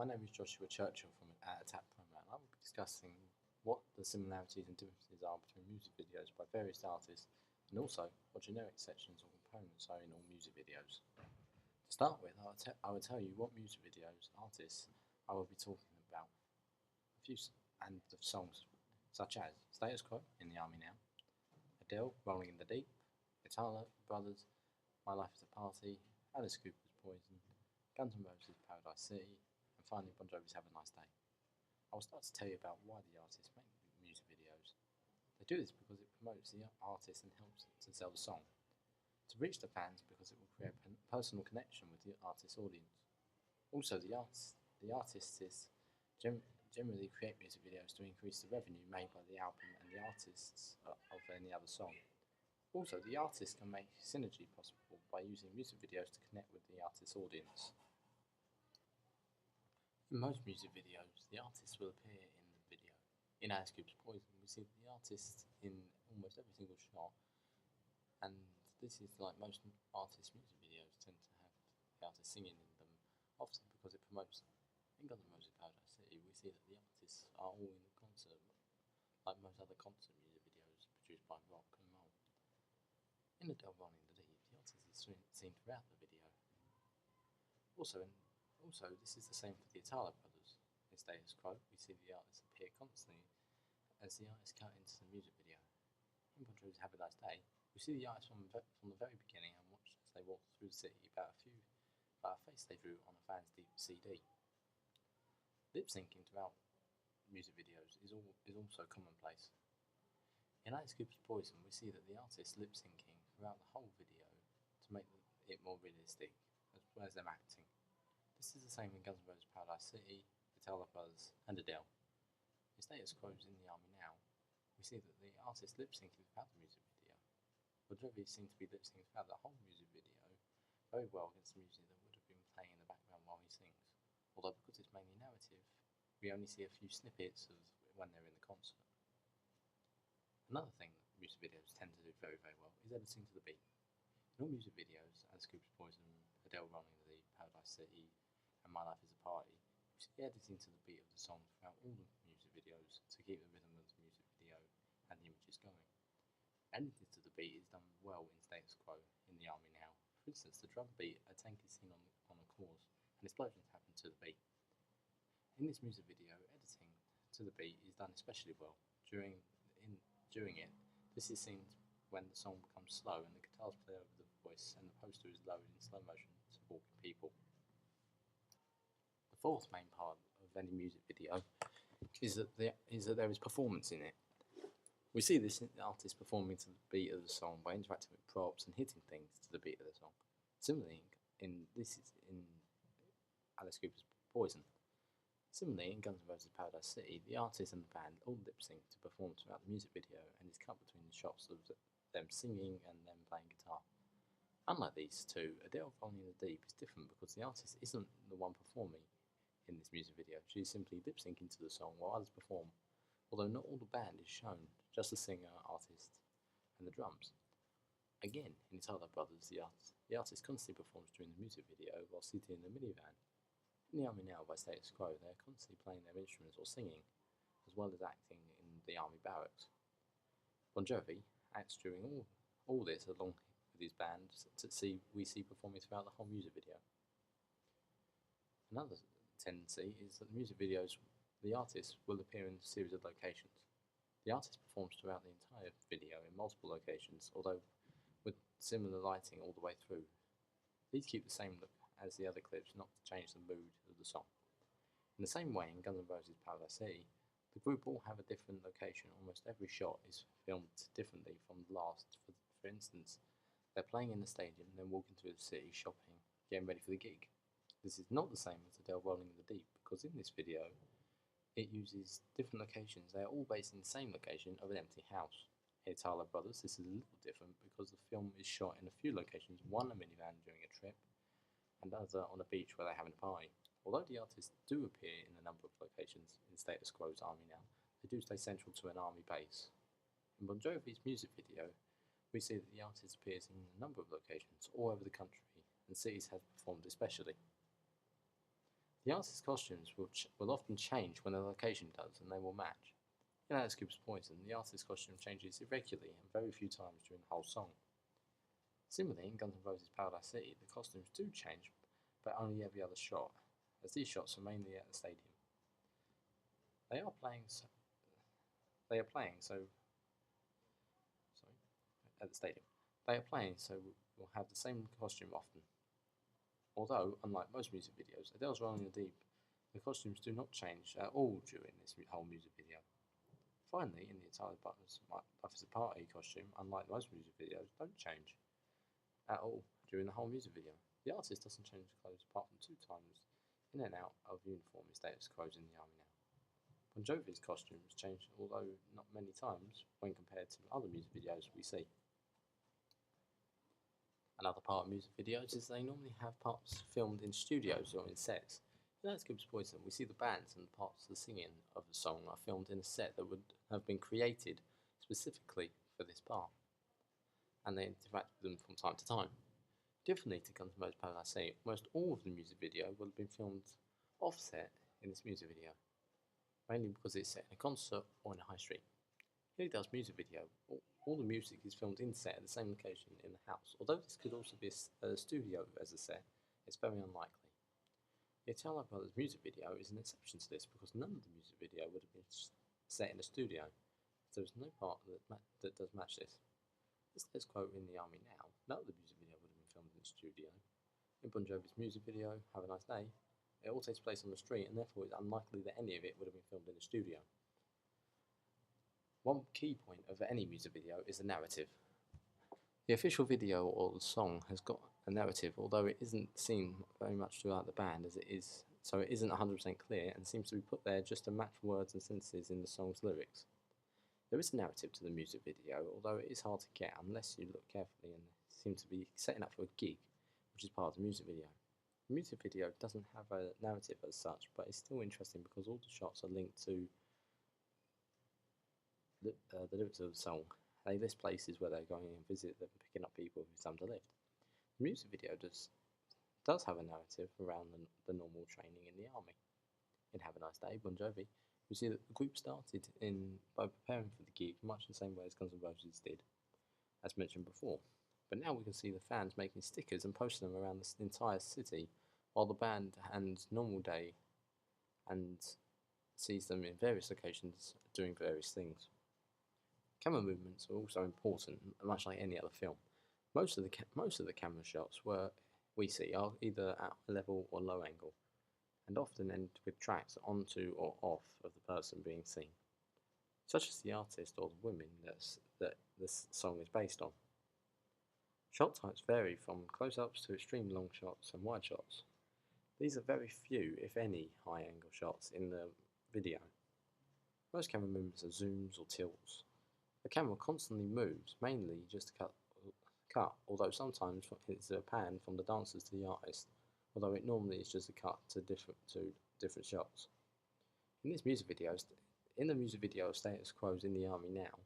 my name is Joshua Churchill from Attack Program, and I will be discussing what the similarities and differences are between music videos by various artists, and also what generic sections or components are in all music videos. To start with, I will tell you what music videos, artists I will be talking about, and the songs, such as Status Quo, In the Army Now, Adele, Rolling in the Deep, Italo Brothers, My Life is a Party, Alice Cooper's Poison, Guns N' Roses' Paradise City, and finally Bon Jovi's Have a Nice Day. I will start to tell you about why the artists make music videos. They do this because it promotes the artist and helps to sell the song. To reach the fans because it will create a personal connection with the artist's audience. Also, the artists generally create music videos to increase the revenue made by the album and the artists of any other song. Also, the artist can make synergy possible by using music videos to connect with the artist's audience. In most music videos, the artist will appear in the video. In Alice Cooper's Poison, we see the artist in almost every single shot, and this is like most artist music videos tend to have the artist singing in them, often because it promotes. In Guns N' Roses' Paradise City, we see that the artists are all in the concert, like most other concert music videos produced by rock and roll. In Adele Rolling in the Deep, the artist is seen throughout the video. Also, this is the same for the Italo Brothers. In Status Quo, we see the artists appear constantly as the artists cut into the music video. In Bon Jovi's Have a Nice Day, we see the artists from the very beginning and watch as they walk through the city about a face they drew on a fan's CD. Lip syncing throughout music videos is also commonplace. In Alice Cooper's Poison, we see that the artist lip syncing throughout the whole video to make it more realistic, as well as them acting. This is the same in Guns N' Roses' Paradise City, Italo Brothers, and Adele. In Status Quo's In the Army Now, we see that the artist lip syncing throughout the music video. Bon Jovi seems to be lip syncing throughout the whole music video very well against the music that would have been playing in the background while he sings. Although because it's mainly narrative, we only see a few snippets of when they're in the concert. Another thing that music videos tend to do very, very well is editing to the beat. In all music videos, Alice Cooper's Poison, Adele Rolling in the Deep, Paradise City, and My Life is a Party, we see editing to the beat of the song throughout all the music videos to keep the rhythm of the music video and the images going. Editing to the beat is done well in Status Quo, In the Army Now. For instance, the drum beat, a tank is seen on a chorus, and explosions happen to the beat. In this music video, editing to the beat is done especially well. During it, this is seen when the song becomes slow and the guitars play over the voice and the poster is lowered in slow motion to walking people. The fourth main part of any music video is that there is performance in it. We see this artist performing to the beat of the song by interacting with props and hitting things to the beat of the song. Similarly, in Alice Cooper's Poison. Similarly, in Guns N' Roses' Paradise City, the artist and the band all lip sync to perform throughout the music video and is cut between the shots of them singing and them playing guitar. Unlike these two, Adele Rolling in the Deep is different because the artist isn't the one performing in this music video. She is simply lip syncing to the song while others perform, although not all the band is shown, just the singer, artist, and the drums. Again, in Italo Brothers, the artist constantly performs during the music video while seated in a minivan. In the Army Now by Status Quo, they are constantly playing their instruments or singing, as well as acting in the army barracks. Bon Jovi acts during all this along with his band we see performing throughout the whole music video. Another tendency is that the music videos, the artist will appear in a series of locations. The artist performs throughout the entire video in multiple locations, although with similar lighting all the way through. These keep the same look as the other clips, not to change the mood of the song. In the same way, in Guns N' Roses' Paradise City, the group all have a different location. Almost every shot is filmed differently from the last. For instance, they're playing in the stadium and then walking through the city, shopping, getting ready for the gig. This is not the same as Adele Rolling in the Deep, because in this video, it uses different locations. They are all based in the same location of an empty house. In Italo Brothers, this is a little different because the film is shot in a few locations, one a minivan during a trip, and other on a beach where they're having a party. Although the artists do appear in a number of locations in Status Quo's Army Now, they do stay central to an army base. In Bon Jovi's music video, we see that the artist appears in a number of locations all over the country, and cities have performed especially. The artist's costumes will often change when the location does, and they will match. In Alice Cooper's Poison, the artist's costume changes irregularly and very few times during the whole song. Similarly, in Guns N' Roses' Paradise City, the costumes do change, but only every other shot, as these shots are mainly at the stadium. They are playing so at the stadium. They are playing, so we'll have the same costume often. Although, unlike most music videos, Adele's Rolling in the Deep, the costumes do not change at all during this whole music video. Finally, in the Italian Life is a Party costume, unlike most music videos, don't change at all during the whole music video. The artist doesn't change clothes apart from 2 times in and out of uniform in status quos in the army now. Bon Jovi's costumes change, although not many times when compared to other music videos we see. Another part of music videos is they normally have parts filmed in studios or in sets. In Alice Cooper's Poison, we see the bands and parts of the singing of the song are filmed in a set that would have been created specifically for this part, and they interact with them from time to time. Differently to Guns N' Roses' Paradise City, almost all of the music video will have been filmed offset in this music video, mainly because it's set in a concert or in a high street. Here does music video. All the music is filmed in set at the same location in the house. Although this could also be a studio as a set, it's very unlikely. The Italo Brothers music video is an exception to this because none of the music video would have been set in a studio. So there's no part that does match this. This status quo in the army now, none of the music video would have been filmed in a studio. In Bon Jovi's music video, Have a Nice Day, it all takes place on the street, and therefore it's unlikely that any of it would have been filmed in a studio. One key point of any music video is the narrative. The official video or the song has got a narrative, although it isn't seen very much throughout the band as it is, so it isn't 100% clear and seems to be put there just to match words and sentences in the song's lyrics. There is a narrative to the music video, although it is hard to get unless you look carefully and seem to be setting up for a gig, which is part of the music video. The music video doesn't have a narrative as such, but it's still interesting because all the shots are linked to the lyrics of the song. They list places where they're going and visit them, picking up people who've time to lift. The music video does have a narrative around the normal training in the army. In Have a Nice Day, Bon Jovi, we see that the group started by preparing for the gig much the same way as Guns N' Roses did, as mentioned before. But now we can see the fans making stickers and posting them around the entire city, while the band and Normal Day and sees them in various locations doing various things. Camera movements are also important, much like any other film. Most of the camera shots we see are either at a level or low angle, and often end with tracks onto or off of the person being seen, such as the artist or the women that this song is based on. Shot types vary from close-ups to extreme long shots and wide shots. These are very few, if any, high-angle shots in the video. Most camera movements are zooms or tilts. The camera constantly moves, mainly just to cut, although sometimes it's a pan from the dancers to the artist, although it normally is just a cut to different shots. In the music video Status Quo's in the Army Now,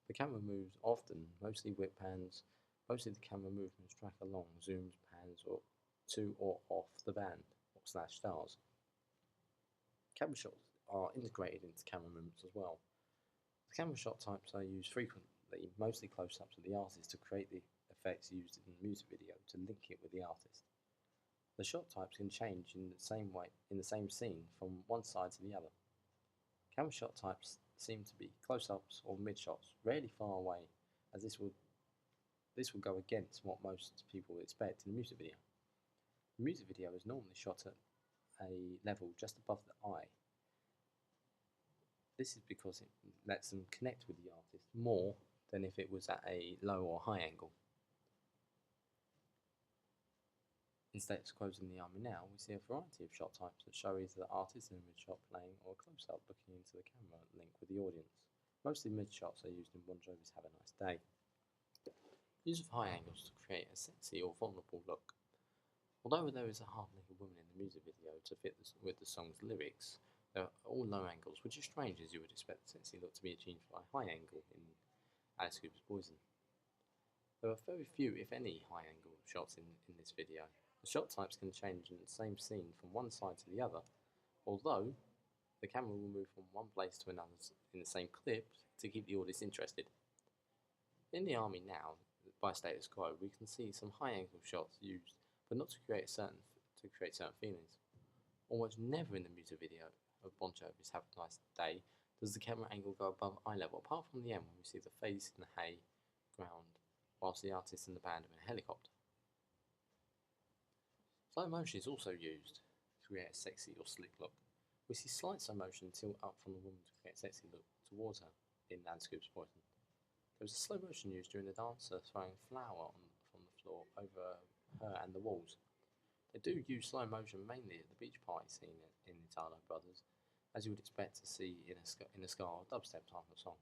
the camera moves often, mostly with pans. Mostly the camera movements track along, zooms, pans, or to or off the band / stars. Camera shots are integrated into camera movements as well. The camera shot types are used frequently, mostly close-ups of the artist to create the effects used in the music video to link it with the artist. The shot types can change in the same scene from one side to the other. Camera shot types seem to be close-ups or mid-shots, rarely far away, as this will go against what most people expect in a music video. The music video is normally shot at a level just above the eye. This is because it lets them connect with the artist more than if it was at a low or high angle. In Status Quo's in the Army Now, we see a variety of shot types that show either the artist in a mid-shot playing or a close-up looking into the camera link with the audience. Mostly mid-shots are used in Bon Jovi's Have a Nice Day. Use of high angles to create a sexy or vulnerable look. Although there is a hard-naked woman in the music video to fit with the song's lyrics, they are all low angles, which is strange as you would expect the sexy look to be achieved by a high angle in Alice Cooper's Poison. There are very few, if any, high angle shots in this video. The shot types can change in the same scene from one side to the other, although the camera will move from one place to another in the same clip to keep the audience interested. In the army now, by status quo, we can see some high-angle shots used, but not to create certain feelings. Almost never in the music video of Bon Jovi's Have a Nice Day does the camera angle go above eye level, apart from the end when we see the face in the hay ground, whilst the artist and the band are in a helicopter. Slow motion is also used to create a sexy or slick look. We see slight slow motion tilt up from the woman to create a sexy look towards her in Landscape's Poison. There was a slow motion used during the dancer throwing flour from the floor over her and the walls. They do use slow motion mainly at the beach party scene in Italo Brothers, as you would expect to see in a ska or dubstep type of song.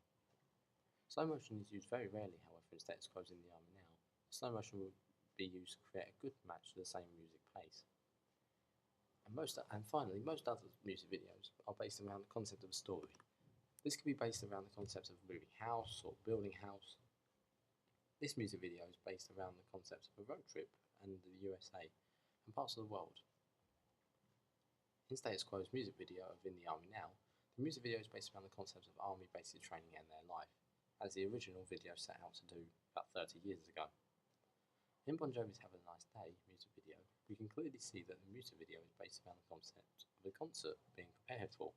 Slow motion is used very rarely, however, in status quo in the army now. Slow motion will be used to create a good match to the same music pace. And finally, most other music videos are based around the concept of a story. This can be based around the concept of moving house or building house. This music video is based around the concept of a road trip and the USA and parts of the world. In status quo's music video of In the Army Now, the music video is based around the concept of army basic training and their life, as the original video set out to do about 30 years ago. In Bon Jovi's Have a Nice Day music video, we can clearly see that the music video is based around the concept of a concert being prepared for.